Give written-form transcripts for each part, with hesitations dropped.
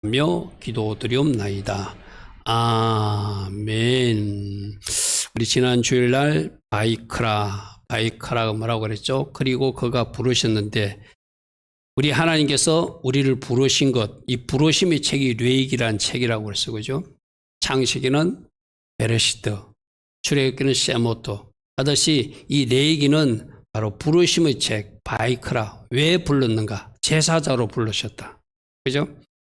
며 기도드리옵나이다. 아멘. 우리 지난 주일날 바이크라가 뭐라고 그랬죠? 그리고 그가 부르셨는데 우리 하나님께서 우리를 부르신 것, 이 부르심의 책이 레위기라는 책이라고 그랬어, 그죠? 창세기는 베레시트, 출애굽기는 세모토 하듯이 이 레위기는 바로 부르심의 책, 바이크라. 왜 불렀는가? 제사자로 부르셨다, 그죠?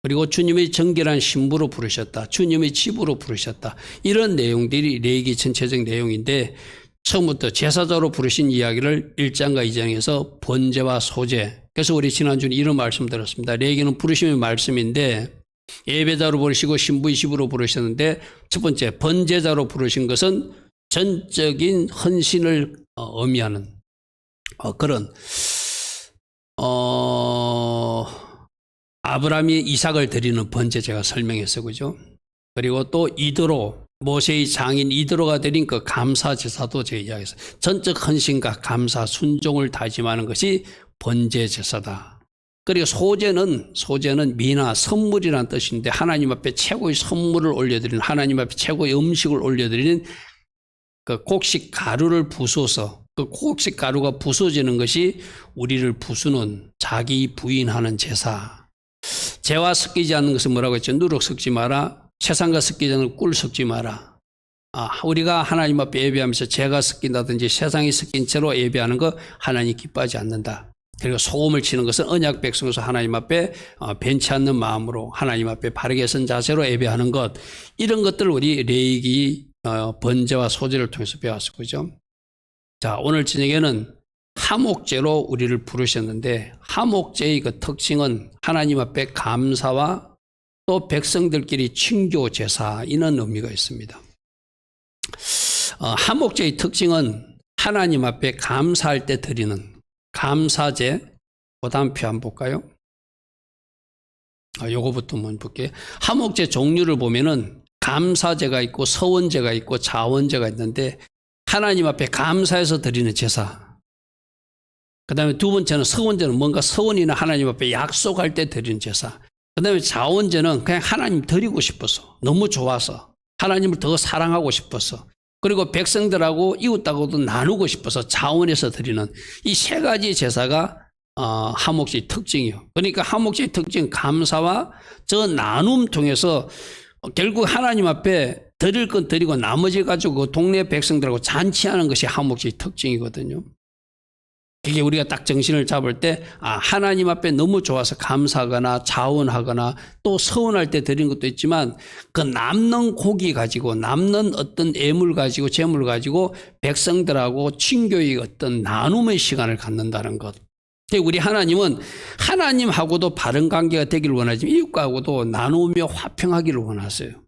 그리고 주님의 정결한 신부로 부르셨다. 주님의 집으로 부르셨다. 이런 내용들이 레위기 전체적 내용인데 처음부터 제사자로 부르신 이야기를 1장과 2장에서 번제와 소제. 그래서 우리 지난주에 이런 말씀 들었습니다. 레위기는 부르심의 말씀인데 예배자로 부르시고 신부의 집으로 부르셨는데 첫 번째 번제자로 부르신 것은 전적인 헌신을 의미하는 그런 아브라함이 이삭을 드리는 번제 제가 설명했어요, 그죠? 그리고 또 이드로, 모세의 장인 이드로가 드린 그 감사 제사도 제가 이야기했어요. 전적 헌신과 감사, 순종을 다짐하는 것이 번제 제사다. 그리고 소제는 미나, 선물이라는 뜻인데 하나님 앞에 최고의 선물을 올려드리는, 하나님 앞에 최고의 음식을 올려드리는 그 곡식 가루를 부숴서 그 곡식 가루가 부서지는 것이 우리를 부수는 자기 부인하는 제사. 재와 섞이지 않는 것은 뭐라고 했죠? 누룩 섞지 마라. 세상과 섞이지 않는 꿀 섞지 마라. 우리가 하나님 앞에 예배하면서 재가 섞인다든지 세상이 섞인 채로 예배하는 거 하나님 기뻐하지 않는다. 그리고 소금을 치는 것은 언약 백성으로서 하나님 앞에 변치 않는 마음으로 하나님 앞에 바르게 선 자세로 예배하는 것, 이런 것들을 우리 레위기 번제와 소제를 통해서 배웠을 거죠. 자, 오늘 저녁에는 하목제로 우리를 부르셨는데 하목제의 그 특징은 하나님 앞에 감사와 또 백성들끼리 친교 제사, 이런 의미가 있습니다. 하목제의 특징은 하나님 앞에 감사할 때 드리는 감사제. 그 다음 표 한번 볼까요? 요거부터 먼저 볼게요. 하목제 종류를 보면은 감사제가 있고 서원제가 있고 자원제가 있는데 하나님 앞에 감사해서 드리는 제사. 그 다음에 두 번째는 서원제는 뭔가 서원이나 하나님 앞에 약속할 때 드리는 제사. 그 다음에 자원제는 그냥 하나님 드리고 싶어서, 너무 좋아서, 하나님을 더 사랑하고 싶어서, 그리고 백성들하고 이웃하고도 나누고 싶어서 자원해서 드리는 이 세 가지 제사가 하목제의 특징이에요. 그러니까 하목제의 특징은 감사와 저 나눔 통해서 결국 하나님 앞에 드릴 건 드리고 나머지 가지고 동네 백성들하고 잔치하는 것이 하목제의 특징이거든요. 그게 우리가 딱 정신을 잡을 때 하나님 앞에 너무 좋아서 감사하거나 자원하거나 또 서원할 때 드리는 것도 있지만 그 남는 고기 가지고 남는 어떤 예물 가지고 재물 가지고 백성들하고 친교의 어떤 나눔의 시간을 갖는다는 것. 우리 하나님은 하나님하고도 바른 관계가 되기를 원하지만 이웃하고도 나누며 화평하기를 원하세요.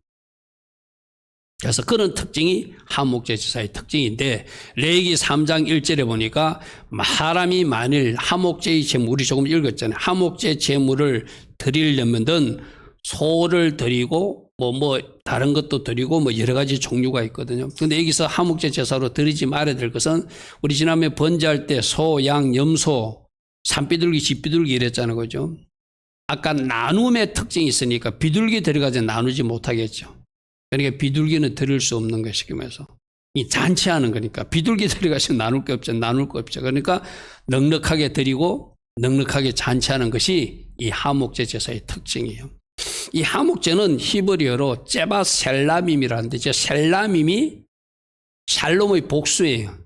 그래서 그런 특징이 하목제 제사의 특징인데 레위기 3장 1절에 보니까 사람이 만일 하목제의 제물, 우리 조금 읽었잖아요. 하목제 제물을 드리려면은 소를 드리고 뭐 다른 것도 드리고 여러 가지 종류가 있거든요. 그런데 여기서 하목제 제사로 드리지 말아야 될 것은 우리 지난번에 번제할 때 소, 양, 염소, 산비둘기, 집비둘기 이랬잖아요, 그죠? 아까 나눔의 특징이 있으니까 비둘기 들어가지 나누지 못하겠죠. 그러니까 비둘기는 드릴 수 없는 것이면서 이 잔치하는 거니까 비둘기 들어가서 나눌 게 없죠. 나눌 거 없죠. 그러니까 넉넉하게 드리고 넉넉하게 잔치하는 것이 이 하목제 제사의 특징이에요. 이 하목제는 히브리어로 제바셀라밈이라는데 제 셀라밈이 샬롬의 복수예요.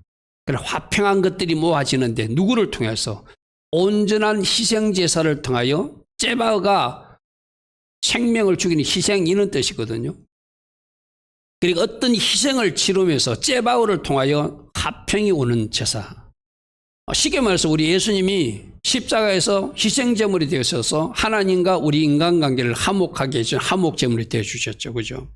그래서 화평한 것들이 모아지는데 누구를 통해서? 온전한 희생 제사를 통하여 제바가 생명을 죽이는 희생, 이런 뜻이거든요. 그리고 어떤 희생을 치르면서 제바오를 통하여 화평이 오는 제사. 쉽게 말해서 우리 예수님이 십자가에서 희생제물이 되어서 하나님과 우리 인간관계를 화목하게 해준 화목제물이 되어주셨죠, 그죠?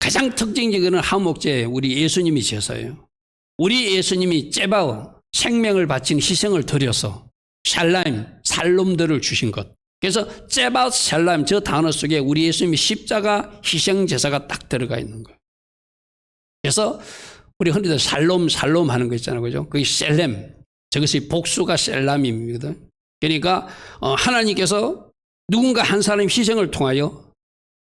가장 특징적인 화목제, 우리 예수님이 제사예요. 우리 예수님이 제바오, 생명을 바친 희생을 드려서 샬라임, 살롬들을 주신 것. 그래서 제바웃 샬람, 저 단어 속에 우리 예수님이 십자가 희생 제사가 딱 들어가 있는 거예요. 그래서 우리 흔히들 살롬 하는 거 있잖아요, 그죠? 그게 셀렘, 저것이 복수가 셀람임이거든. 그러니까 하나님께서 누군가 한 사람의 희생을 통하여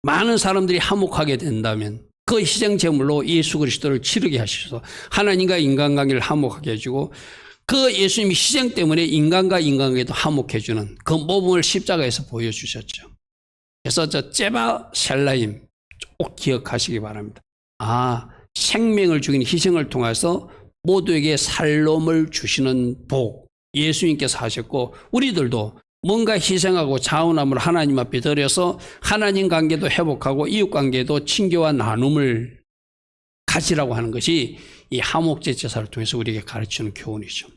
많은 사람들이 화목하게 된다면 그 희생 제물로 예수 그리스도를 치르게 하셔서 하나님과 인간관계를 화목하게 해주고 그 예수님의 희생 때문에 인간과 인간관계도 화목해주는 그 모범을 십자가에서 보여주셨죠. 그래서 저 제바 셀라임 꼭 기억하시기 바랍니다. 생명을 죽이는 희생을 통해서 모두에게 살롬을 주시는 복 예수님께서 하셨고 우리들도 뭔가 희생하고 자원함을 하나님 앞에 드려서 하나님 관계도 회복하고 이웃 관계도 친교와 나눔을 가지라고 하는 것이 이 화목제 제사를 통해서 우리에게 가르치는 교훈이죠.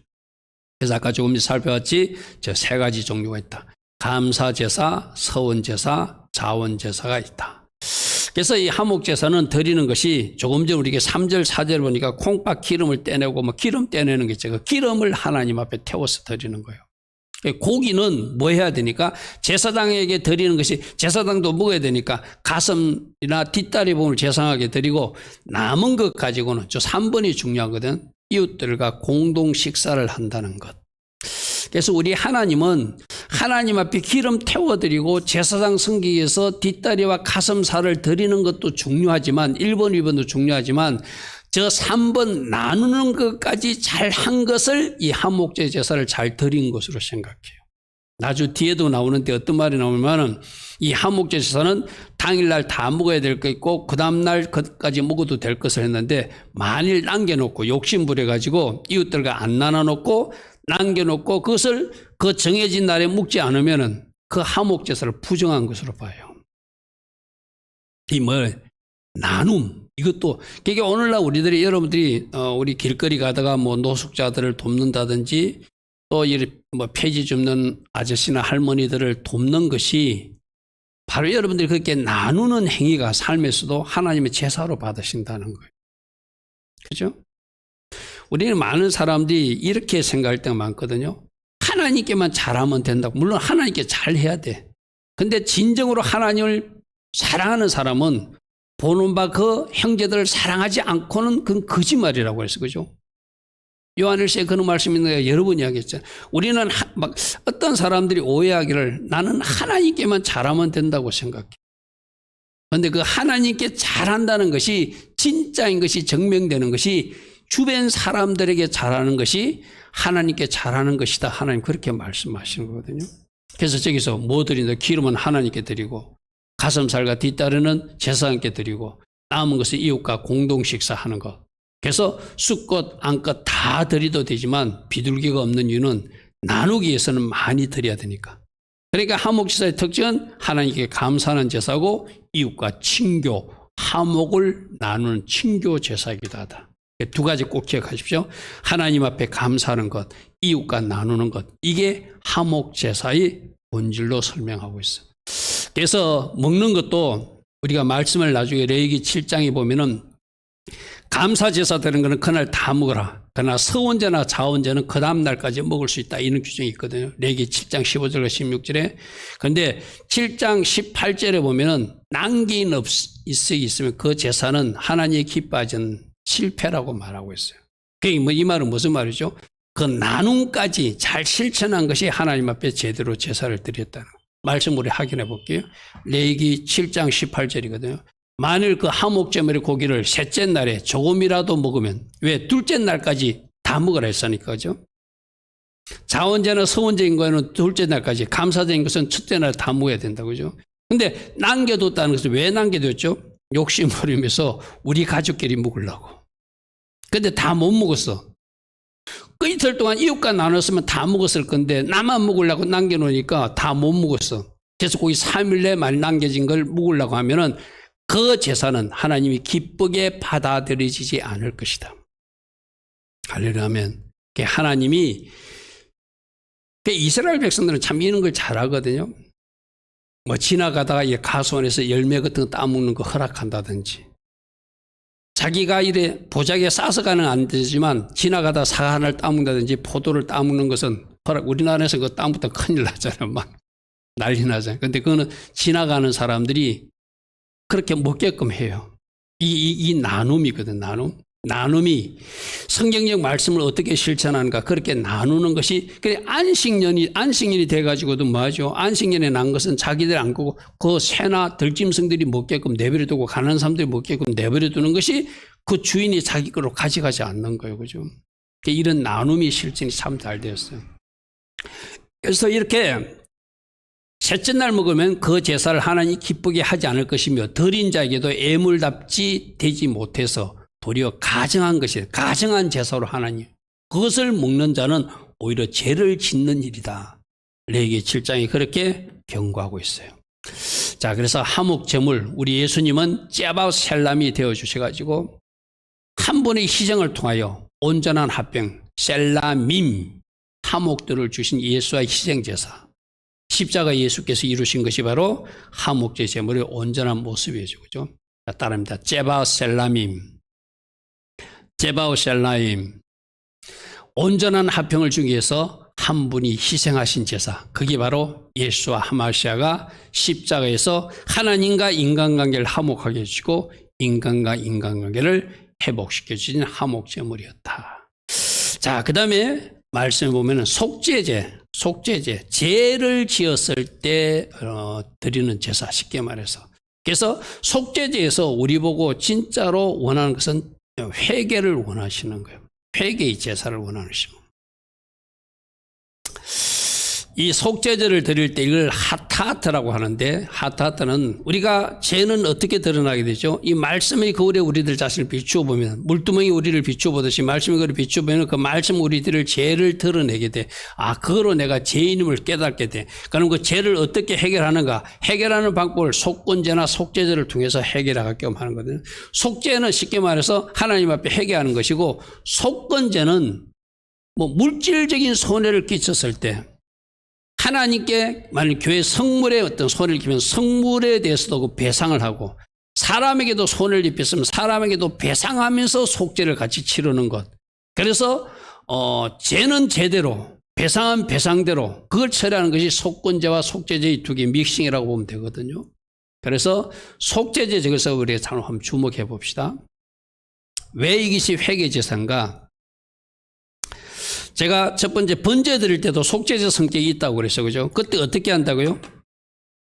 그래서 아까 조금 살펴봤지 저 세 가지 종류가 있다. 감사제사, 서원제사, 자원제사가 있다. 그래서 이 화목제사는 드리는 것이 조금 전 우리에게 3절 4절 보니까 콩밥 기름을 떼내고 뭐 기름 떼내는 게 있죠. 그 기름을 하나님 앞에 태워서 드리는 거예요. 고기는 뭐 해야 되니까 제사장에게 드리는 것이 제사장도 먹어야 되니까 가슴이나 뒷다리 부분을 제사장에게 드리고 남은 것 가지고는 저 3번이 중요하거든. 이웃들과 공동 식사를 한다는 것. 그래서 우리 하나님은 하나님 앞에 기름 태워드리고 제사장 섬기기 위해서 뒷다리와 가슴살을 드리는 것도 중요하지만 1번, 2번도 중요하지만 저 3번 나누는 것까지 잘 한 것을 이 화목제 제사를 잘 드린 것으로 생각해요. 나중 뒤에도 나오는데 어떤 말이 나오면은 이 화목제 제사는 당일날 다 먹어야 될 거 있고 그 다음날 것까지 먹어도 될 것을 했는데 만일 남겨놓고 욕심부려가지고 이웃들과 안 나눠놓고 남겨놓고 그것을 그 정해진 날에 먹지 않으면은 그 화목 제사를 부정한 것으로 봐요. 이 나눔 이것도 그게 오늘날 우리들이 여러분들이 우리 길거리 가다가 뭐 노숙자들을 돕는다든지 또 뭐 폐지 줍는 아저씨나 할머니들을 돕는 것이 바로 여러분들이 그렇게 나누는 행위가 삶에서도 하나님의 제사로 받으신다는 거예요. 그죠? 우리는 많은 사람들이 이렇게 생각할 때가 많거든요. 하나님께만 잘하면 된다고. 물론 하나님께 잘해야 돼. 근데 진정으로 하나님을 사랑하는 사람은 보는 바 그 형제들을 사랑하지 않고는 그건 거짓말이라고 했어. 그죠? 요한일서에 그런 말씀이 있는데 여러 번 이야기했잖아요. 우리는 막 어떤 사람들이 오해하기를 나는 하나님께만 잘하면 된다고 생각해. 그런데 그 하나님께 잘한다는 것이 진짜인 것이 증명되는 것이 주변 사람들에게 잘하는 것이 하나님께 잘하는 것이다. 하나님 그렇게 말씀하시는 거거든요. 그래서 저기서 뭐 드린다? 기름은 하나님께 드리고 가슴살과 뒷다리는 제사장께 드리고 남은 것은 이웃과 공동 식사하는 것. 그래서 숫것, 안것 다 드려도 되지만 비둘기가 없는 이유는 나누기 위해서는 많이 드려야 되니까. 그러니까 화목제사의 특징은 하나님께 감사하는 제사고 이웃과 친교, 화목을 나누는 친교 제사이기도 하다. 두 가지 꼭 기억하십시오. 하나님 앞에 감사하는 것, 이웃과 나누는 것. 이게 화목제사의 본질로 설명하고 있어요. 그래서 먹는 것도 우리가 말씀을 나중에 레위기 7장에 보면은 감사제사 되는 거는 그날 다 먹어라. 그러나 서원제나 자원제는 그 다음 날까지 먹을 수 있다. 이런 규정이 있거든요. 레위기 7장 15절과 16절에. 그런데 7장 18절에 보면은 남긴 있으면 그 제사는 하나님의 기뻐하지는 실패라고 말하고 있어요. 이 말은 무슨 말이죠? 그 나눔까지 잘 실천한 것이 하나님 앞에 제대로 제사를 드렸다는 거. 말씀 우리 확인해 볼게요. 레위기 7장 18절이거든요. 만일 그 화목제물의 고기를 셋째 날에 조금이라도 먹으면 왜 둘째 날까지 다 먹으라 했으니까 그죠? 자원제나 서원제인 거는 둘째 날까지 감사제인 것은 첫째 날 다 먹어야 된다고 그죠? 근데 남겨뒀다는 것은 왜 남겨뒀죠? 욕심 부리면서 우리 가족끼리 먹으려고. 근데 다 못 먹었어. 그 이틀 동안 이웃과 나눴으면 다 먹었을 건데 나만 먹으려고 남겨놓으니까 다 못 먹었어. 그래서 거기 3일 내에 많이 남겨진 걸 먹으려고 하면은 그 제사는 하나님이 기쁘게 받아들여지지 않을 것이다. 할렐루야 하면 하나님이 이스라엘 백성들은 참 이런 걸 잘하거든요. 뭐 지나가다가 가수원에서 열매 같은 거 따먹는 거 허락한다든지 자기가 이래 보자기에 싸서 가는 안 되지만 지나가다 사과 하나를 따먹는다든지 포도를 따먹는 것은 허락. 우리나라에서 그거 따먹다 큰일 나잖아요. 막 난리 나잖아요. 근데 그거는 지나가는 사람들이 그렇게 먹게끔 해요. 이 나눔이거든, 나눔. 나눔이 성경적 말씀을 어떻게 실천하는가 그렇게 나누는 것이 그래 안식년이 돼가지고도 뭐하죠? 안식년에 난 것은 자기들 안 끄고 그 새나 들짐승들이 먹게끔 내버려두고 가난한 사람들이 먹게끔 내버려두는 것이 그 주인이 자기 거로 가져가지 않는 거예요, 그죠? 이런 나눔이 실천이 참 잘 되었어요. 그래서 이렇게 셋째 날 먹으면 그 제사를 하나님 기쁘게 하지 않을 것이며 드린 자에게도 애물답지 되지 못해서 도리어 가정한 제사로 하나님 그것을 먹는 자는 오히려 죄를 짓는 일이다. 레위기 7장이 그렇게 경고하고 있어요. 자, 그래서 하목제물 우리 예수님은 제바 셀람이 되어주셔가지고 한 분의 희생을 통하여 온전한 합병 셀라밈 하목들을 주신 예수의 희생제사 십자가 예수께서 이루신 것이 바로 하목제 제물의 온전한 모습이죠. 그죠? 따라합니다. 제바 셀라밈 온전한 합평을 주기 위해서 한 분이 희생하신 제사 그게 바로 예수와 하마시아가 십자가에서 하나님과 인간관계를 화목하게 해주고 인간과 인간관계를 회복시켜 주신 하목제물이었다. 자, 그 다음에 말씀에 보면 속죄제 죄를 지었을 때 드리는 제사 쉽게 말해서 그래서 속죄제에서 우리 보고 진짜로 원하는 것은 회개를 원하시는 거예요. 회개의 제사를 원하시는 거예요. 이 속죄제를 드릴 때 이걸 하타하트라고 하는데 하타하트는 우리가 죄는 어떻게 드러나게 되죠? 이 말씀의 거울에 우리들 자신을 비추어 보면 물두멍이 우리를 비추어 보듯이 말씀의 거울에 비추어 보면 그 말씀 우리들을 죄를 드러내게 돼. 아, 그거로 내가 죄인임을 깨닫게 돼. 그럼 그 죄를 어떻게 해결하는가? 해결하는 방법을 속건제나 속죄제를 통해서 해결하게끔 하는 거거든요. 속죄는 쉽게 말해서 하나님 앞에 회개하는 것이고 속건제는 뭐 물질적인 손해를 끼쳤을 때 하나님께 만약 교회 성물에 어떤 손해를 끼면 성물에 대해서도 그 배상을 하고 사람에게도 손해를 입혔으면 사람에게도 배상하면서 속죄를 같이 치르는 것. 그래서 죄는 죄대로 배상은 배상대로 그걸 처리하는 것이 속건제와 속죄제의 두 개 믹싱이라고 보면 되거든요. 그래서 속죄제 저기서 우리가 한번 주목해 봅시다. 왜 이것이 회개제사인가? 제가 첫 번째 번제 드릴 때도 속죄제 성격이 있다고 그랬어요. 그죠? 그때 어떻게 한다고요?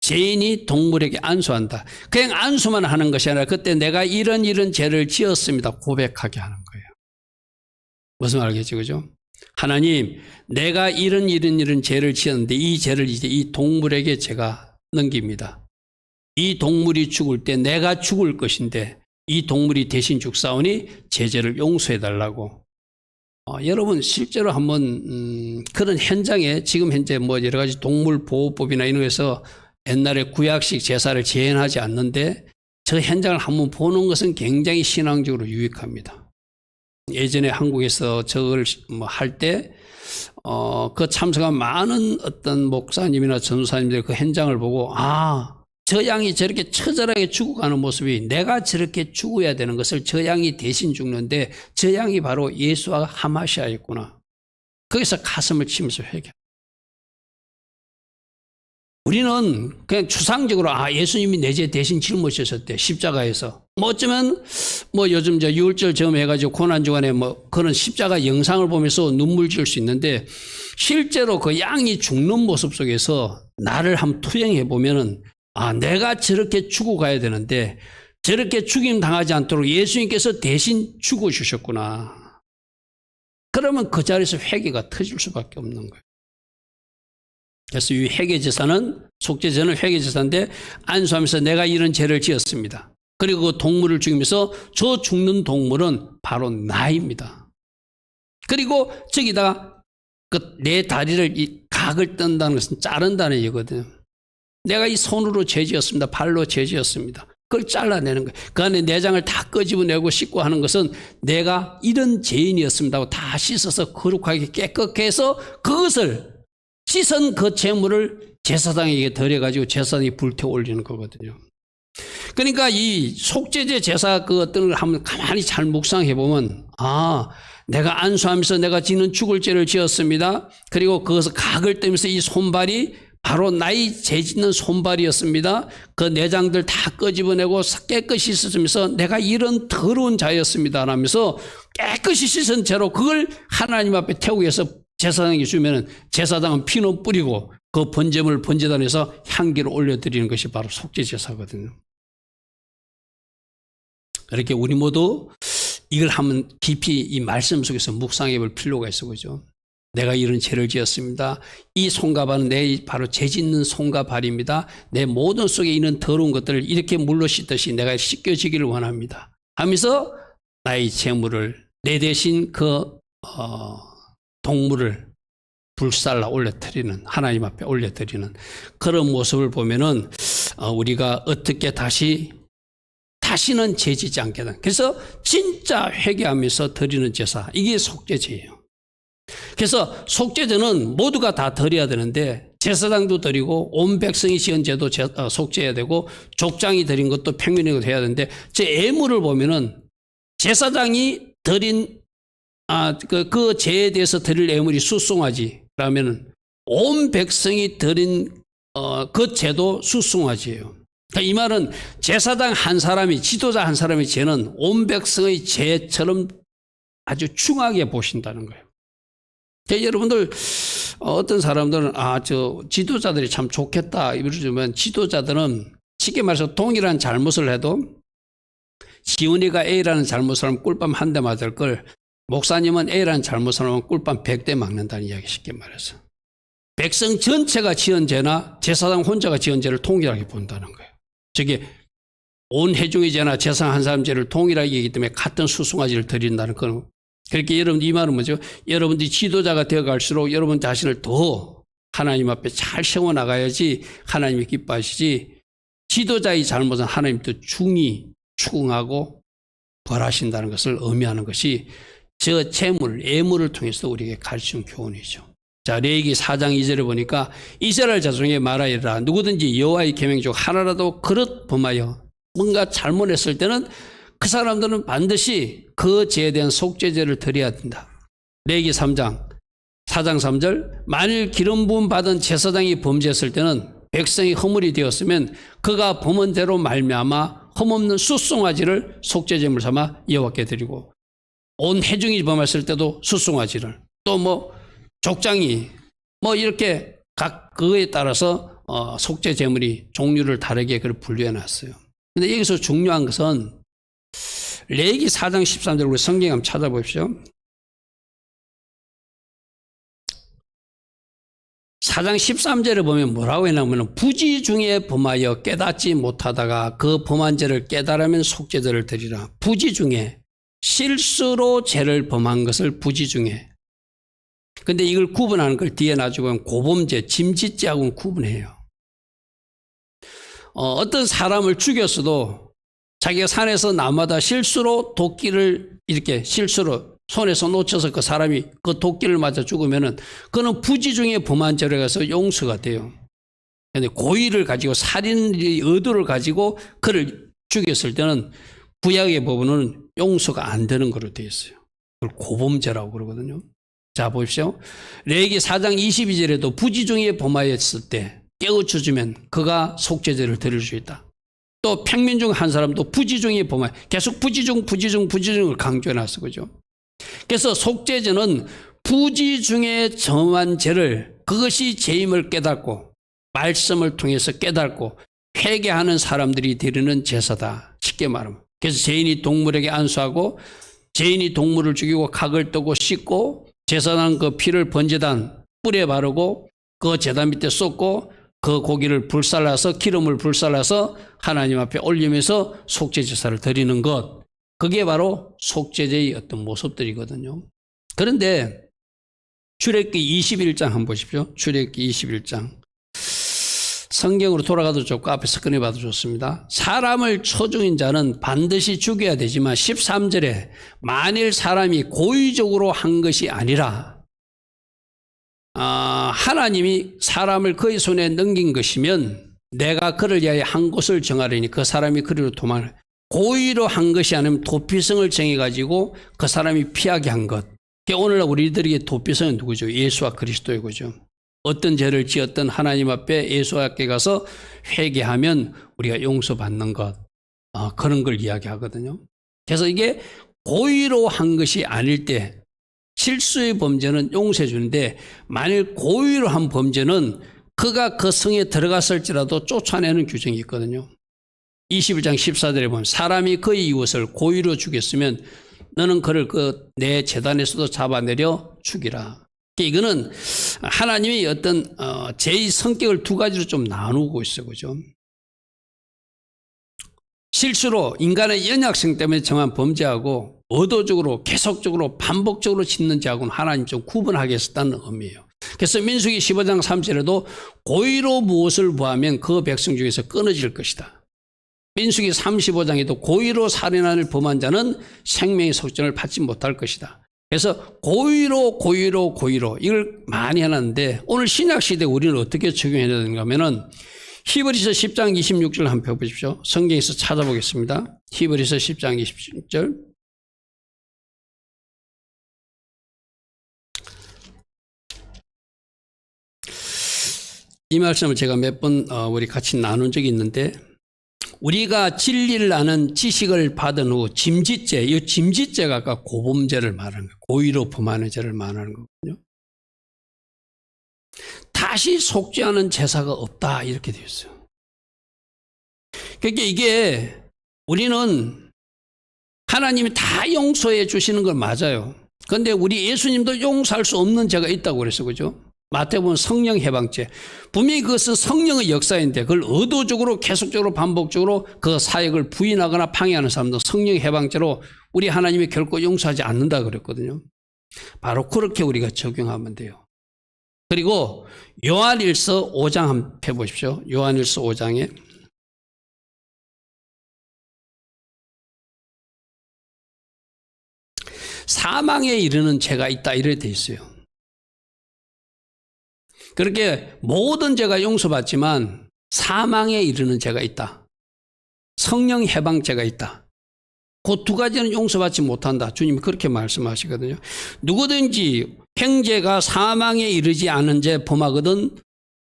죄인이 동물에게 안수한다. 그냥 안수만 하는 것이 아니라 그때 내가 이런 죄를 지었습니다. 고백하게 하는 거예요. 무슨 말이겠죠? 그죠? 하나님, 내가 이런 죄를 지었는데 이 죄를 이제 이 동물에게 제가 넘깁니다. 이 동물이 죽을 때 내가 죽을 것인데 이 동물이 대신 죽사오니 제 죄를 용서해 달라고. 여러분 실제로 한번 그런 현장에 지금 현재 뭐 여러 가지 동물보호법이나 이런 거에서 옛날에 구약식 제사를 제한하지 않는데 저 현장을 한번 보는 것은 굉장히 신앙적으로 유익합니다. 예전에 한국에서 저걸 뭐 할 때 그 참석한 많은 어떤 목사님이나 전도사님들 그 현장을 보고 저 양이 저렇게 처절하게 죽어가는 모습이 내가 저렇게 죽어야 되는 것을 저 양이 대신 죽는데 저 양이 바로 예수와 하마시아였구나. 거기서 가슴을 치면서 회개. 우리는 그냥 추상적으로 예수님이 내 죄 대신 짊어지셨대 십자가에서. 뭐 어쩌면 뭐 요즘 저 유월절 점 해가지고 고난 주간에 뭐 그런 십자가 영상을 보면서 눈물 지을 수 있는데 실제로 그 양이 죽는 모습 속에서 나를 한번 투영해 보면은 내가 저렇게 죽어가야 되는데 저렇게 죽임 당하지 않도록 예수님께서 대신 죽어주셨구나. 그러면 그 자리에서 회개가 터질 수밖에 없는 거예요. 그래서 이 회개제사는 속죄제는 회개제사인데 안수하면서 내가 이런 죄를 지었습니다. 그리고 그 동물을 죽이면서 저 죽는 동물은 바로 나입니다. 그리고 저기다가 내 다리를 이 각을 뜬다는 것은 자른다는 얘기거든요. 내가 이 손으로 죄지었습니다. 발로 죄지었습니다. 그걸 잘라내는 거예요. 그 안에 내장을 다 끄집어내고 씻고 하는 것은 내가 이런 죄인이었습니다 하고 다 씻어서 거룩하게 깨끗게 해서 그것을 씻은 그 제물을 제사장에게 드려가지고 제사장이 불태워 올리는 거거든요. 그러니까 이 속죄제 제사 그 어떤 걸 한번 가만히 잘 묵상해 보면 내가 안수하면서 내가 지는 죽을 죄를 지었습니다. 그리고 그것을 각을 뜨면서 이 손발이 바로 나의 죄짓는 손발이었습니다. 그 내장들 다 끄집어내고 깨끗이 씻으면서 내가 이런 더러운 자였습니다 하면서 깨끗이 씻은 채로 그걸 하나님 앞에 태우기 위해서 제사장에게 주면 제사장은 피는 뿌리고 그 번제물 번제단에서 향기를 올려드리는 것이 바로 속죄 제사거든요. 이렇게 우리 모두 이걸 한번 깊이 이 말씀 속에서 묵상해 볼 필요가 있어, 그죠? 내가 이런 죄를 지었습니다. 이 손과 발은 내 바로 죄 짓는 손과 발입니다. 내 모든 속에 있는 더러운 것들을 이렇게 물로 씻듯이 내가 씻겨지기를 원합니다 하면서 나의 재물을 내 대신 그 동물을 불살라 올려드리는, 하나님 앞에 올려드리는 그런 모습을 보면은 우리가 어떻게 다시는 죄 짓지 않게 된. 그래서 진짜 회개하면서 드리는 제사, 이게 속죄제예요. 그래서 속죄제는 모두가 다 드려야 되는데 제사장도 드리고 온 백성이 지은 죄도 속죄해야 되고 족장이 드린 것도 평균적으로 해야 되는데 제 예물을 보면은 제사장이 드린 그 죄에 대해서 드릴 예물이 수송아지 그러면은 온 백성이 드린 그 죄도 수송아지예요. 그러니까 이 말은 제사장 한 사람이, 지도자 한 사람의 죄는 온 백성의 죄처럼 아주 중하게 보신다는 거예요. 그러니까 여러분들 어떤 사람들은 저 지도자들이 참 좋겠다 이러지만 지도자들은 쉽게 말해서 동일한 잘못을 해도 지훈이가 A라는 잘못을 하면 꿀밤 한 대 맞을 걸 목사님은 A라는 잘못을 하면 꿀밤 100대 맞는다는 이야기 쉽게 말해서. 백성 전체가 지은 죄나 제사장 혼자가 지은 죄를 동일하게 본다는 거예요. 저게 온 회중의 죄나 제사장 한 사람 죄를 동일하게 하기 때문에 같은 수송아지를 드린다는 건 그렇게 여러분 이 말은 뭐죠? 여러분들이 지도자가 되어 갈수록 여러분 자신을 더 하나님 앞에 잘 세워나가야지 하나님이 기뻐하시지 지도자의 잘못은 하나님도 중히 추궁하고 벌하신다는 것을 의미하는 것이 저 재물, 예물을 통해서 우리에게 가르치는 교훈이죠. 자, 레위기 4장 2절에 보니까 이스라엘 자손에게 말하여라. 누구든지 여호와의 계명 중 하나라도 그릇 범하여 뭔가 잘못했을 때는 그 사람들은 반드시 그 죄에 대한 속죄제를 드려야 된다. 레위기 4장 3절 만일 기름 부음 받은 제사장이 범죄했을 때는 백성이 허물이 되었으면 그가 범한 대로 말미암아 흠없는 숫송아지를 속죄제물 삼아 여호와께 드리고 온 회중이 범했을 때도 숫송아지를 또 족장이 이렇게 각 그거에 따라서 속죄 제물이 종류를 다르게 그걸 분류해 놨어요. 근데 여기서 중요한 것은 레위기 4장 13절 우리 성경 한번 찾아보십시오. 4장 13절에 보면 뭐라고 해놨냐면 부지 중에 범하여 깨닫지 못하다가 그 범한 죄를 깨달으면 속죄제를 드리라. 부지 중에 실수로 죄를 범한 것을 부지 중에. 근데 이걸 구분하는 걸 뒤에 나중에 보면 고범죄, 짐짓죄하고는 구분해요. 어떤 사람을 죽였어도 자기가 산에서 나무마다 실수로 도끼를 이렇게 실수로 손에서 놓쳐서 그 사람이 그 도끼를 맞아 죽으면은 그는 부지 중에 범한 죄로 가서 용서가 돼요. 근데 고의를 가지고 살인의 의도를 가지고 그를 죽였을 때는 구약의 법은 용서가 안 되는 거로 되어 있어요. 그걸 고범죄라고 그러거든요. 자, 보십시오. 레위기 4장 22절에도 부지 중에 범하였을 때 깨우쳐주면 그가 속죄제를 드릴 수 있다. 또 평민 중 한 사람도 부지 중에 범하여 계속 부지중을 강조해놨어. 그죠? 그래서 속죄제는 부지 중에 정한 죄를 그것이 죄임을 깨닫고 말씀을 통해서 깨닫고 회개하는 사람들이 드리는 제사다. 쉽게 말하면. 그래서 죄인이 동물에게 안수하고 죄인이 동물을 죽이고 각을 뜨고 씻고 제사장 그 피를 번제단 뿔에 바르고 그 제단 밑에 쏟고 그 고기를 불살라서 기름을 불살라서 하나님 앞에 올리면서 속죄 제사를 드리는 것. 그게 바로 속죄제의 어떤 모습들이거든요. 그런데 출애굽기 21장 한번 보십시오. 출애굽기 21장. 성경으로 돌아가도 좋고 앞에서 꺼내봐도 좋습니다. 사람을 초중인 자는 반드시 죽여야 되지만 13절에 만일 사람이 고의적으로 한 것이 아니라 하나님이 사람을 그의 손에 넘긴 것이면 내가 그를 위하여 한 곳을 정하려니 그 사람이 그리로 도망을 고의로 한 것이 아니면 도피성을 정해가지고 그 사람이 피하게 한 것. 오늘날 우리들에게 도피성은 누구죠? 예수와 그리스도이고죠. 어떤 죄를 지었던 하나님 앞에 예수 앞에 가서 회개하면 우리가 용서받는 것, 그런 걸 이야기하거든요. 그래서 이게 고의로 한 것이 아닐 때 실수의 범죄는 용서해 주는데, 만일 고의로 한 범죄는 그가 그 성에 들어갔을지라도 쫓아내는 규정이 있거든요. 21장 14절에 보면 사람이 그의 이웃을 고의로 죽였으면 너는 그를 내 제단에서도 잡아내려 죽이라. 이거는 하나님이 어떤 죄의 성격을 두 가지로 좀 나누고 있어요. 그죠? 실수로 인간의 연약성 때문에 정한 범죄하고 의도적으로 계속적으로 반복적으로 짓는 죄하고는 하나님 좀 구분하겠다는 의미예요. 그래서 민수기 15장 3절에도 고의로 무엇을 보하면 그 백성 중에서 끊어질 것이다. 민수기 35장에도 고의로 살인을 범한 자는 생명의 속전을 받지 못할 것이다. 그래서 고의로 이걸 많이 해놨는데, 오늘 신약시대에 우리는 어떻게 적용해야 되는가 하면은 히브리서 10장 26절 한번 펴보십시오. 성경에서 찾아보겠습니다. 히브리서 10장 26절. 이 말씀을 제가 몇 번 우리 같이 나눈 적이 있는데, 우리가 진리를 아는 지식을 받은 후 짐짓죄, 이 짐짓죄가 아까 고범죄를 말하는 거예요. 고의로 범하는 죄를 말하는 거거든요. 다시 속지 않은 제사가 없다, 이렇게 되어 있어요. 그러니까 이게 우리는 하나님이 다 용서해 주시는 걸 맞아요. 그런데 우리 예수님도 용서할 수 없는 죄가 있다고 그랬어요. 그죠? 마태복음 성령 해방죄. 분명히 그것은 성령의 역사인데 그걸 의도적으로 계속적으로 반복적으로 그 사역을 부인하거나 방해하는 사람도 성령 해방죄로 우리 하나님이 결코 용서하지 않는다 그랬거든요. 바로 그렇게 우리가 적용하면 돼요. 그리고 요한일서 5장 한번 펴보십시오. 요한일서 5장에 사망에 이르는 죄가 있다, 이렇게 돼 있어요. 그렇게 모든 죄가 용서받지만 사망에 이르는 죄가 있다. 성령 해방죄가 있다. 그 두 가지는 용서받지 못한다. 주님이 그렇게 말씀하시거든요. 누구든지 형제가 사망에 이르지 않은 죄 범하거든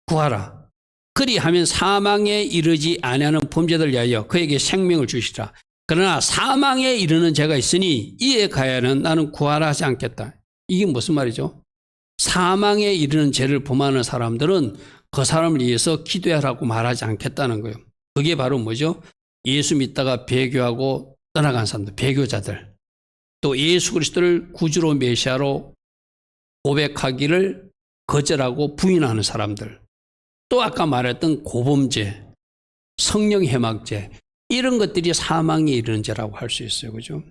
구하라. 그리하면 사망에 이르지 아니하는 범죄들 위하여 그에게 생명을 주시라. 그러나 사망에 이르는 죄가 있으니 이에 가야는 나는 구하라 하지 않겠다. 이게 무슨 말이죠? 사망에 이르는 죄를 범하는 사람들은 그 사람을 위해서 기도하라고 말하지 않겠다는 거예요. 그게 바로 뭐죠? 예수 믿다가 배교하고 떠나간 사람들, 배교자들. 또 예수 그리스도를 구주로 메시아로 고백하기를 거절하고 부인하는 사람들. 또 아까 말했던 고범죄, 성령 해막죄, 이런 것들이 사망에 이르는 죄라고 할 수 있어요. 그죠?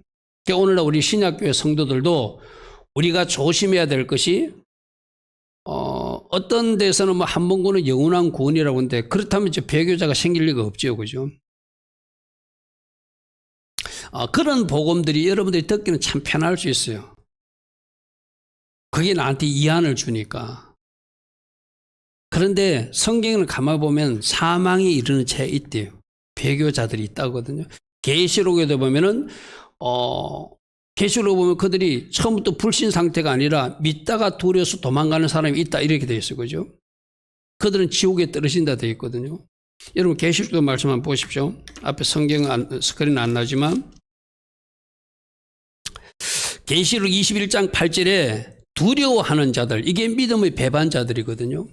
그러니까 오늘날 우리 신약교회 성도들도 우리가 조심해야 될 것이 어떤 데서는 뭐 한 번 구원은 영원한 구원이라고 하는데, 그렇다면 이제 배교자가 생길 리가 없죠. 그죠? 그런 복음들이 여러분들이 듣기는 참 편할 수 있어요. 그게 나한테 이한을 주니까. 그런데 성경을 가만 보면 사망에 이르는 죄 있대요. 배교자들이 있다거든요. 계시록에도 보면은 계시록을 보면 그들이 처음부터 불신 상태가 아니라 믿다가 두려워서 도망가는 사람이 있다, 이렇게 되어 있어요. 그죠? 그들은 지옥에 떨어진다 되어 있거든요. 여러분 계시록도 말씀 한번 보십시오. 앞에 성경 스크린 안 나지만 계시록 21장 8절에 두려워하는 자들, 이게 믿음의 배반자들이거든요.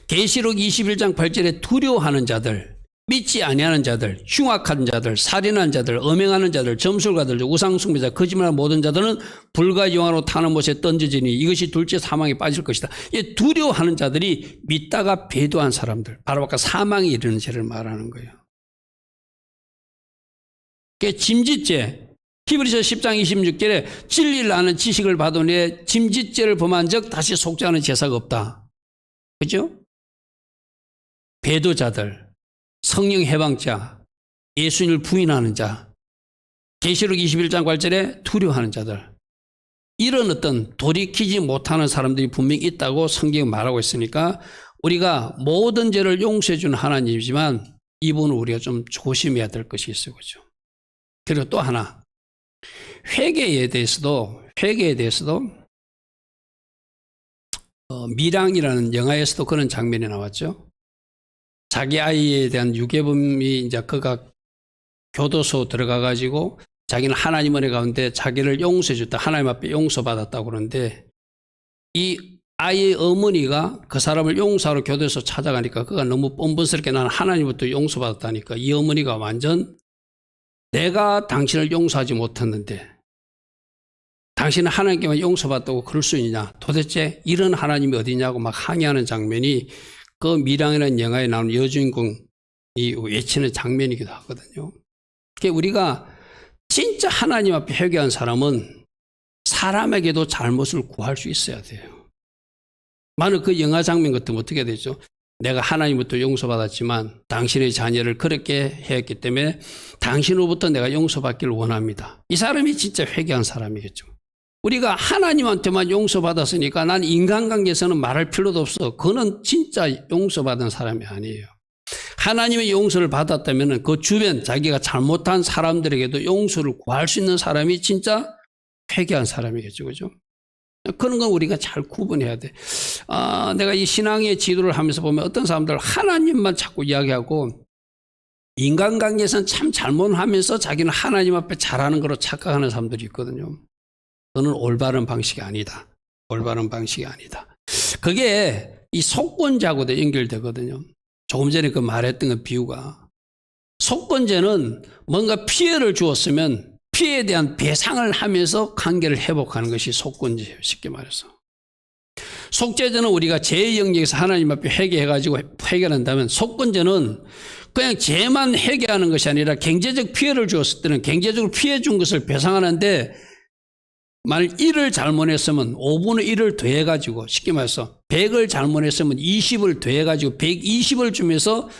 계시록 21장 8절에 두려워하는 자들, 믿지 아니하는 자들, 흉악한 자들, 살인한 자들, 엄행하는 자들, 점술가들, 우상숭배자, 거짓말하는 모든 자들은 불과 영화로 타는 못에 던져지니 이것이 둘째 사망에 빠질 것이다. 이 두려워하는 자들이 믿다가 배도한 사람들, 바로 아까 사망에 이르는 죄를 말하는 거예요. 그게 짐짓죄. 히브리서 10장 26절에 진리를 아는 지식을 받은 후에 짐짓죄를 범한 적 다시 속지 않은 제사가 없다. 그죠? 배도자들, 성령 해방자, 예수님을 부인하는 자, 계시록 21장 8절에 두려워하는 자들, 이런 어떤 돌이키지 못하는 사람들이 분명히 있다고 성경이 말하고 있으니까 우리가 모든 죄를 용서해 주는 하나님이지만 이분은 우리가 좀 조심해야 될 것이 있어요. 그죠? 그리고 또 하나, 회개에 대해서도 미량이라는 영화에서도 그런 장면이 나왔죠. 자기 아이에 대한 유괴범이 이제 그가 교도소 들어가가지고 자기는 하나님 은혜 가운데 자기를 용서해줬다. 하나님 앞에 용서받았다고 그러는데 이 아이의 어머니가 그 사람을 용서하러 교도소 찾아가니까 그가 너무 뻔뻔스럽게 나는 하나님부터 용서받았다니까 이 어머니가 완전 내가 당신을 용서하지 못했는데 당신은 하나님께만 용서받았다고 그럴 수 있냐. 도대체 이런 하나님이 어디냐고 막 항의하는 장면이 그 미량이라는 영화에 나오는 여주인공이 외치는 장면이기도 하거든요. 그러니까 우리가 진짜 하나님 앞에 회개한 사람은 사람에게도 잘못을 구할 수 있어야 돼요. 만약 그 영화 장면 같으면 어떻게 되죠? 내가 하나님부터 용서받았지만 당신의 자녀를 그렇게 했기 때문에 당신으로부터 내가 용서받기를 원합니다. 이 사람이 진짜 회개한 사람이겠죠. 우리가 하나님한테만 용서받았으니까 난 인간관계에서는 말할 필요도 없어. 그거는 진짜 용서받은 사람이 아니에요. 하나님의 용서를 받았다면 그 주변 자기가 잘못한 사람들에게도 용서를 구할 수 있는 사람이 진짜 회개한 사람이겠죠. 그죠? 그런 건 우리가 잘 구분해야 돼. 내가 이 신앙의 지도를 하면서 보면 어떤 사람들 하나님만 자꾸 이야기하고 인간관계에서는 참 잘못하면서 자기는 하나님 앞에 잘하는 거로 착각하는 사람들이 있거든요. 그거는 올바른 방식이 아니다. 올바른 방식이 아니다. 그게 이 속건제하고도 연결되거든요. 조금 전에 그 말했던 그 비유가 속건제는 뭔가 피해를 주었으면 피해에 대한 배상을 하면서 관계를 회복하는 것이 속건제예요. 쉽게 말해서. 속죄제는 우리가 죄의 영역에서 하나님 앞에 회개해가지고 해결한다면 속건제는 그냥 죄만 회개하는 것이 아니라 경제적 피해를 주었을 때는 경제적으로 피해 준 것을 배상하는데 만약 1을 잘못했으면 5분의 1을 더해가지고 쉽게 말해서 100을 잘못했으면 20을 더해가지고 120을 주면서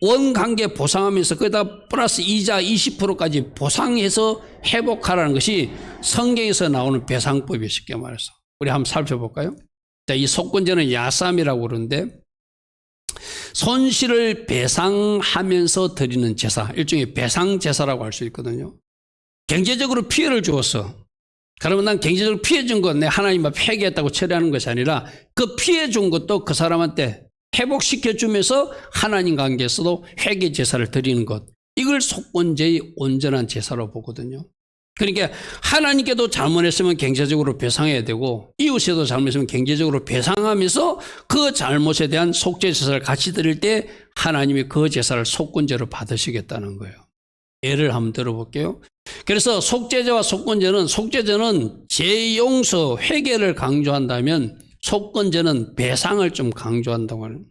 원관계 보상하면서 거기다 플러스 이자 20%까지 보상해서 회복하라는 것이 성경에서 나오는 배상법이 쉽게 말해서. 우리 한번 살펴볼까요? 자, 이 속건제는 야삼이라고 그러는데 손실을 배상하면서 드리는 제사, 일종의 배상제사라고 할 수 있거든요. 경제적으로 피해를 주었어. 그러면 난 경제적으로 피해 준 건 내 하나님 앞에 회개했다고 처리하는 것이 아니라 그 피해 준 것도 그 사람한테 회복시켜 주면서 하나님 관계에서도 회개 제사를 드리는 것. 이걸 속건제의 온전한 제사로 보거든요. 그러니까 하나님께도 잘못했으면 경제적으로 배상해야 되고 이웃에도 잘못했으면 경제적으로 배상하면서 그 잘못에 대한 속죄 제사를 같이 드릴 때 하나님이 그 제사를 속건제로 받으시겠다는 거예요. 예를 한번 들어볼게요. 그래서 속죄제와 속죄제는 죄 용서, 회개를 강조한다면 속건제는 배상을 좀 강조한다고 하는.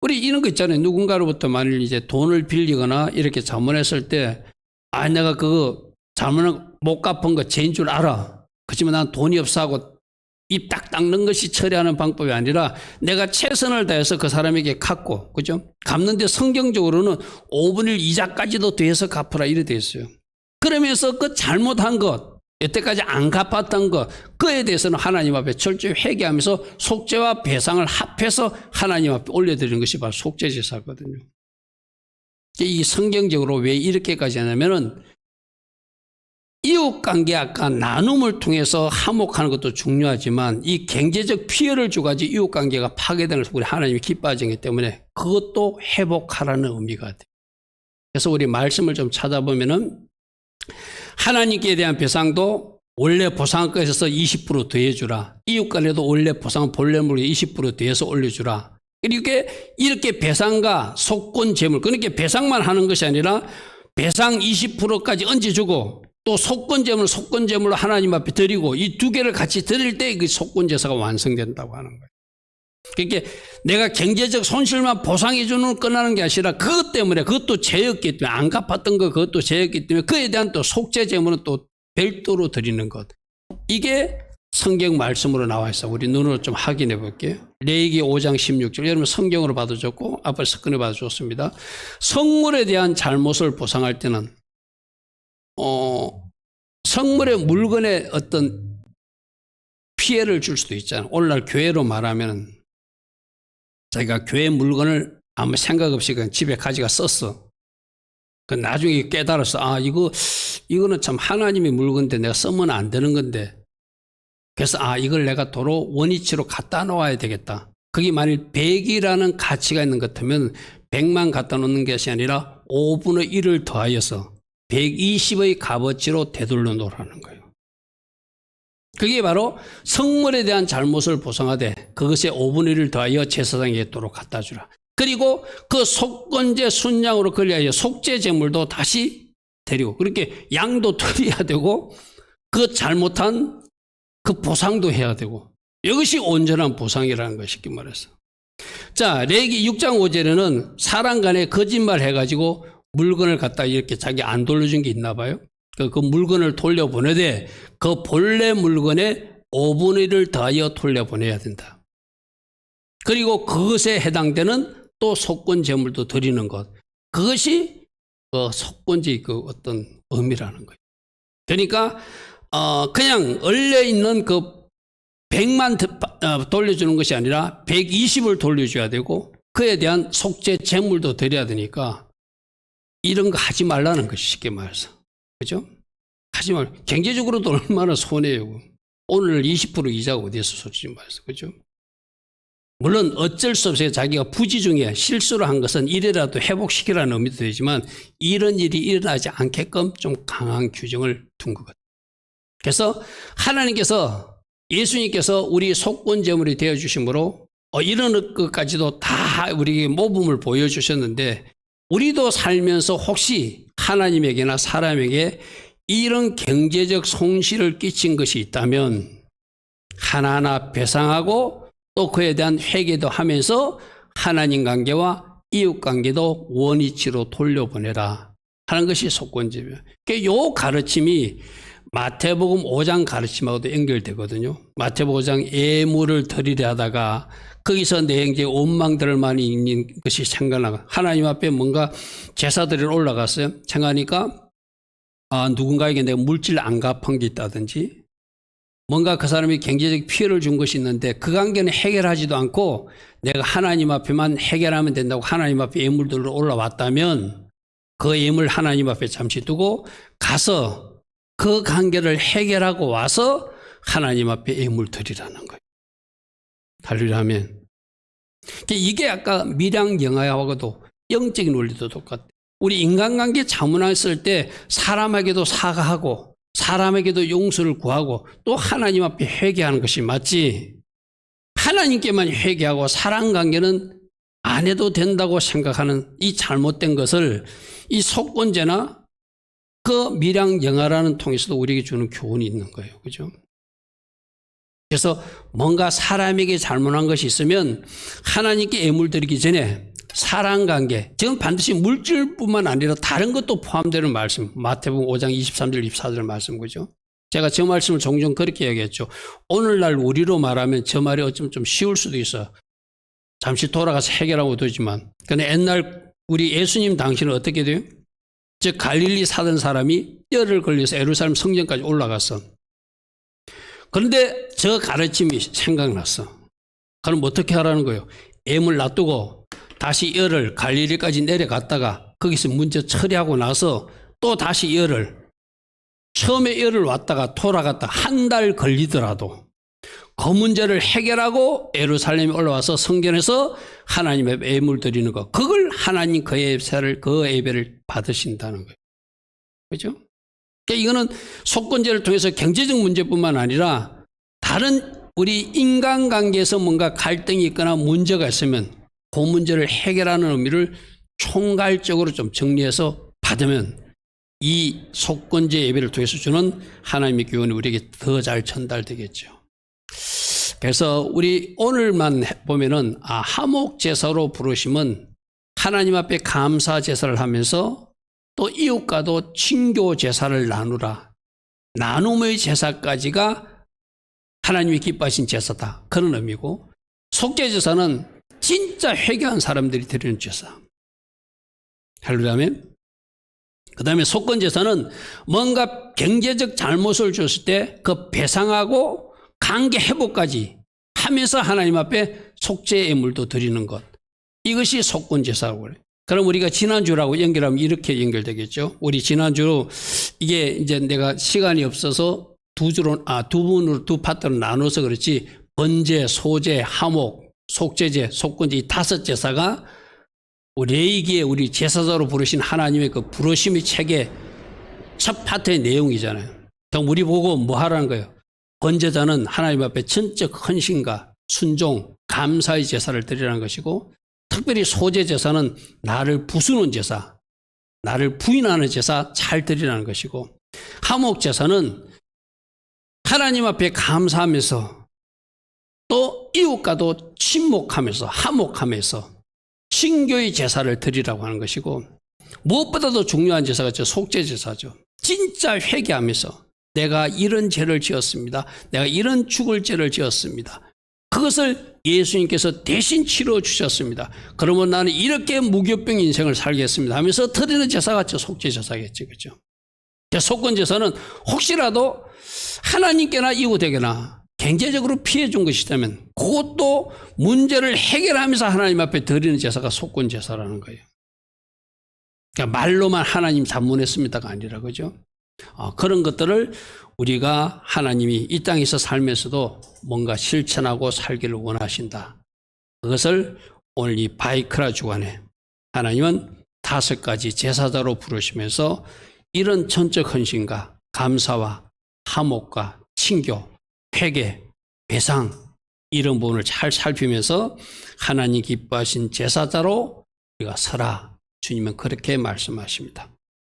우리 이런 거 있잖아요. 누군가로부터 만일 이제 돈을 빌리거나 이렇게 잘못했을 때, 내가 그거 잘못 못 갚은 거 죄인 줄 알아. 그렇지만 난 돈이 없어 하고 입 딱 닦는 것이 처리하는 방법이 아니라 내가 최선을 다해서 그 사람에게 갚고, 그죠? 갚는데 성경적으로는 5분의 1 이자까지도 더해서 갚으라 이래 돼 있어요. 그러면서 그 잘못한 것, 여태까지 안 갚았던 것, 그에 대해서는 하나님 앞에 철저히 회개하면서 속죄와 배상을 합해서 하나님 앞에 올려드리는 것이 바로 속죄제사거든요. 이 성경적으로 왜 이렇게까지 하냐면은 이웃관계 아까 나눔을 통해서 화목하는 것도 중요하지만 이 경제적 피해를 주가지고 이웃관계가 파괴되는 것을 우리 하나님이 기뻐하시기 때문에 그것도 회복하라는 의미가 돼요. 그래서 우리 말씀을 좀 찾아보면은 하나님께 대한 배상도 원래 보상한 것에서 20% 더해주라. 이웃간에도 원래 보상 본래 물에 20% 더해서 올려주라. 이렇게 배상과 속건 재물, 그러니까 배상만 하는 것이 아니라 배상 20%까지 얹어주고 또 속건 재물로 하나님 앞에 드리고 이 두 개를 같이 드릴 때 그 속건 제사가 완성된다고 하는 거예요. 그러니까 내가 경제적 손실만 보상해 주는 끝나는 게 아니라 그것 때문에 그것도 죄였기 때문에 안 갚았던 거 그것도 죄였기 때문에 그에 대한 또 속죄 제물은 또 별도로 드리는 것. 이게 성경 말씀으로 나와 있어. 우리 눈으로 좀 확인해 볼게요. 레위기 5장 16절. 여러분 성경으로 봐도 좋고 앞에 스크린에 봐도 좋습니다. 성물에 대한 잘못을 보상할 때는 성물의 물건에 어떤 피해를 줄 수도 있잖아요. 오늘날 교회로 말하면 자기가 교회 물건을 아무 생각 없이 그냥 집에 가져가 썼어. 그 나중에 깨달았어. 이거는 참 하나님의 물건인데 내가 쓰면 안 되는 건데. 그래서 이걸 내가 도로 원위치로 갖다 놓아야 되겠다. 그게 만일 100이라는 가치가 있는 것 같으면 100만 갖다 놓는 것이 아니라 5분의 1을 더하여서 120의 값어치로 되돌려 놓으라는 거예요. 그게 바로 성물에 대한 잘못을 보상하되 그것에 5분의 1을 더하여 제사장에게 도로 갖다 주라. 그리고 그 속건제 순양으로 걸려야 속죄 제물도 다시 데리고 그렇게 양도 드려야 되고 그 잘못한 그 보상도 해야 되고 이것이 온전한 보상이라는 것이 쉽게 말해서. 자, 레위기 6장 5절에는 사람 간에 거짓말 해가지고 물건을 갖다 이렇게 자기 안 돌려준 게 있나 봐요. 그 물건을 돌려보내되 그 본래 물건에 5분의 1을 더하여 돌려보내야 된다. 그리고 그것에 해당되는 또 속건 제물도 드리는 것. 그것이 그 속건제의 그 어떤 의미라는 거예요. 그러니까 그냥 얼려 있는 그 100만 돌려주는 것이 아니라 120을 돌려줘야 되고 그에 대한 속죄 제물도 드려야 되니까 이런 거 하지 말라는 것이 쉽게 말해서. 그죠? 하지 말. 경제적으로도 얼마나 손해요. 오늘 20% 이자가 어디에서 솔직히 말해서. 그죠? 물론 어쩔 수 없어요. 자기가 부지 중에 실수를 한 것은 이래라도 회복시키라는 의미도 되지만 이런 일이 일어나지 않게끔 좀 강한 규정을 둔 것 같아요. 그래서 하나님께서 예수님께서 우리 속건제물이 되어주심으로 이런 것까지도 다 우리에게 모범을 보여주셨는데 우리도 살면서 혹시 하나님에게나 사람에게 이런 경제적 손실을 끼친 것이 있다면 하나하나 배상하고 또 그에 대한 회개도 하면서 하나님 관계와 이웃 관계도 원위치로 돌려보내라 하는 것이 속건제예요. 이 가르침이 마태복음 5장 가르침하고도 연결되거든요. 마태복음 5장 예물을 드리려 하다가 거기서 내 형제 원망들을 많이 있는 것이 생각나고 하나님 앞에 뭔가 제사드리러 올라갔어요. 생각하니까 누군가에게 내가 물질 안 갚은 게 있다든지 뭔가 그 사람이 경제적 피해를 준 것이 있는데 그 관계는 해결하지도 않고 내가 하나님 앞에만 해결하면 된다고 하나님 앞에 예물들로 올라왔다면 그 예물 하나님 앞에 잠시 두고 가서 그 관계를 해결하고 와서 하나님 앞에 예물 드리라는 거예요. 할렐루야면 이게 아까 밀양 영화하고도 영적인 원리도 똑같아요. 우리 인간관계 자문했을 때 사람에게도 사과하고 사람에게도 용서를 구하고 또 하나님 앞에 회개하는 것이 맞지 하나님께만 회개하고 사람 관계는 안 해도 된다고 생각하는 이 잘못된 것을 이 속건제나 그 밀양 영화라는 통해서도 우리에게 주는 교훈이 있는 거예요. 그죠? 그래서 뭔가 사람에게 잘못한 것이 있으면 하나님께 예물 드리기 전에 사람 관계, 지금 반드시 물질뿐만 아니라 다른 것도 포함되는 말씀, 마태복음 5장 23절 24절 말씀 그죠? 제가 저 말씀을 종종 그렇게 얘기했죠. 오늘날 우리로 말하면 저 말이 어쩌면 좀 쉬울 수도 있어요. 잠시 돌아가서 해결하고 되지만 근데 옛날 우리 예수님 당시는 어떻게 돼요? 즉 갈릴리 사던 사람이 뼈를 걸려서 예루살렘 성전까지 올라갔어. 그런데 저 가르침이 생각났어. 그럼 어떻게 하라는 거예요? 예물 놔두고 다시 열을 갈릴리까지 내려갔다가 거기서 문제 처리하고 나서 또 다시 열을 처음에 열을 왔다가 돌아갔다 한 달 걸리더라도 그 문제를 해결하고 예루살렘에 올라와서 성전에서 하나님의 예물 드리는 거 그걸 하나님 그 예배를 받으신다는 거예요. 그렇죠? 그러니까 이거는 속건제를 통해서 경제적 문제뿐만 아니라 다른 우리 인간관계에서 뭔가 갈등이 있거나 문제가 있으면 그 문제를 해결하는 의미를 총괄적으로 좀 정리해서 받으면 이 속건제 예배를 통해서 주는 하나님의 교훈이 우리에게 더 잘 전달되겠죠. 그래서 우리 오늘만 보면은 화목제사로 부르심은 하나님 앞에 감사 제사를 하면서 또 이웃과도 친교 제사를 나누라. 나눔의 제사까지가 하나님이 기뻐하신 제사다. 그런 의미고 속죄 제사는 진짜 회개한 사람들이 드리는 제사. 할렐루야면. 그 다음에 속건제사는 뭔가 경제적 잘못을 줬을 때 그 배상하고 관계 회복까지 하면서 하나님 앞에 속죄 예물도 드리는 것. 이것이 속건제사라고 그래요. 그럼 우리가 지난주라고 연결하면 이렇게 연결되겠죠. 우리 지난주 이게 이제 내가 시간이 없어서 두 분으로 두 파트로 나눠서 그렇지 번제, 소제, 하목, 속제제, 속건제 이 5제사가 레위기에 우리 제사자로 부르신 하나님의 그 부르심의 책의 첫 파트의 내용이잖아요. 그럼 우리 보고 뭐 하라는 거예요? 번제자는 하나님 앞에 전적 헌신과 순종, 감사의 제사를 드리라는 것이고, 특별히 소제 제사는 나를 부수는 제사, 나를 부인하는 제사 잘 드리라는 것이고, 하목 제사는 하나님 앞에 감사하면서 또 이웃과도 친목하면서 화목하면서 신교의 제사를 드리라고 하는 것이고, 무엇보다도 중요한 제사가 속죄 제사죠. 진짜 회개하면서 내가 이런 죄를 지었습니다. 내가 이런 죽을 죄를 지었습니다. 그것을 예수님께서 대신 치러 주셨습니다. 그러면 나는 이렇게 무교병 인생을 살겠습니다 하면서 드리는 제사가 속죄 제사겠죠. 그렇죠? 속건 제사는 혹시라도 하나님께나 이웃에게나 경제적으로 피해 준 것이라면 그것도 문제를 해결하면서 하나님 앞에 드리는 제사가 속건 제사라는 거예요. 그러니까 말로만 하나님 단문했습니다가 아니라 그죠? 그런 것들을 우리가 하나님이 이 땅에서 살면서도 뭔가 실천하고 살기를 원하신다. 그것을 오늘 이 바이크라 주간에 하나님은 5가지 제사자로 부르시면서 이런 전적 헌신과 감사와 화목과 친교, 회개, 배상 이런 부분을 잘 살피면서 하나님 기뻐하신 제사자로 우리가 서라. 주님은 그렇게 말씀하십니다.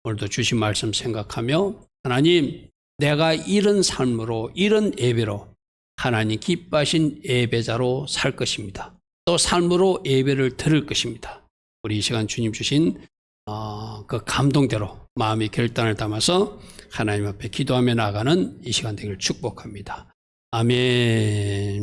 오늘도 주신 말씀 생각하며 하나님 내가 이런 삶으로 이런 예배로 하나님 기뻐하신 예배자로 살 것입니다. 또 삶으로 예배를 드릴 것입니다. 우리 이 시간 주님 주신 그 감동대로 마음의 결단을 담아서 하나님 앞에 기도하며 나아가는 이 시간 되기를 축복합니다. 아멘.